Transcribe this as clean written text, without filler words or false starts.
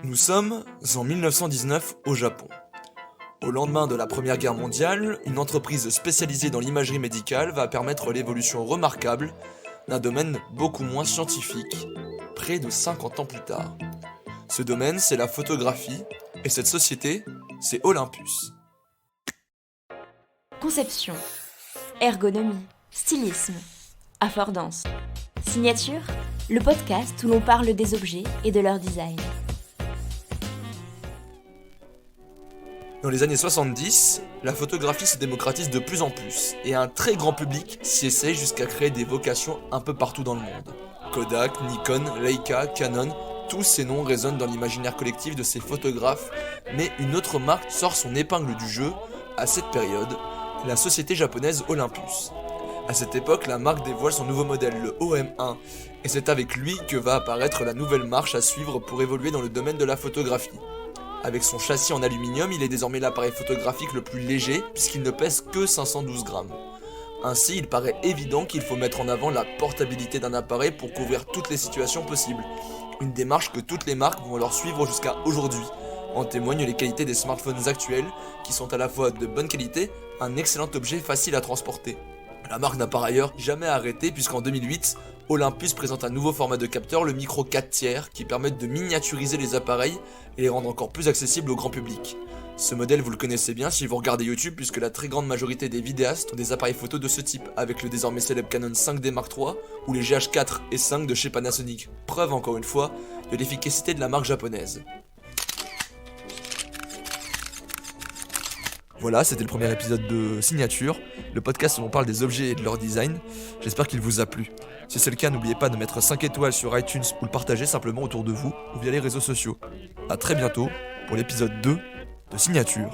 Nous sommes en 1919 au Japon. Au lendemain de la Première Guerre mondiale, une entreprise spécialisée dans l'imagerie médicale va permettre l'évolution remarquable d'un domaine beaucoup moins scientifique, près de 50 ans plus tard. Ce domaine, c'est la photographie, et cette société, c'est Olympus. Conception, ergonomie, stylisme, affordance, signature, le podcast où l'on parle des objets et de leur design. Dans les années 70, la photographie se démocratise de plus en plus, et un très grand public s'y essaie jusqu'à créer des vocations un peu partout dans le monde. Kodak, Nikon, Leica, Canon, tous ces noms résonnent dans l'imaginaire collectif de ces photographes, mais une autre marque sort son épingle du jeu à cette période, la société japonaise Olympus. À cette époque, la marque dévoile son nouveau modèle, le OM1, et c'est avec lui que va apparaître la nouvelle marche à suivre pour évoluer dans le domaine de la photographie. Avec son châssis en aluminium, il est désormais l'appareil photographique le plus léger puisqu'il ne pèse que 512 grammes. Ainsi, il paraît évident qu'il faut mettre en avant la portabilité d'un appareil pour couvrir toutes les situations possibles. Une démarche que toutes les marques vont alors suivre jusqu'à aujourd'hui. En témoignent les qualités des smartphones actuels qui sont à la fois de bonne qualité, un excellent objet facile à transporter. La marque n'a par ailleurs jamais arrêté puisqu'en 2008, Olympus présente un nouveau format de capteur, le micro 4 tiers, qui permet de miniaturiser les appareils et les rendre encore plus accessibles au grand public. Ce modèle, vous le connaissez bien si vous regardez YouTube, puisque la très grande majorité des vidéastes ont des appareils photo de ce type, avec le désormais célèbre Canon 5D Mark III ou les GH4 et 5 de chez Panasonic. Preuve encore une fois de l'efficacité de la marque japonaise. Voilà, c'était le premier épisode de Signature, le podcast où on parle des objets et de leur design. J'espère qu'il vous a plu. Si c'est le cas, n'oubliez pas de mettre 5 étoiles sur iTunes ou le partager simplement autour de vous ou via les réseaux sociaux. A très bientôt pour l'épisode 2 de Signature.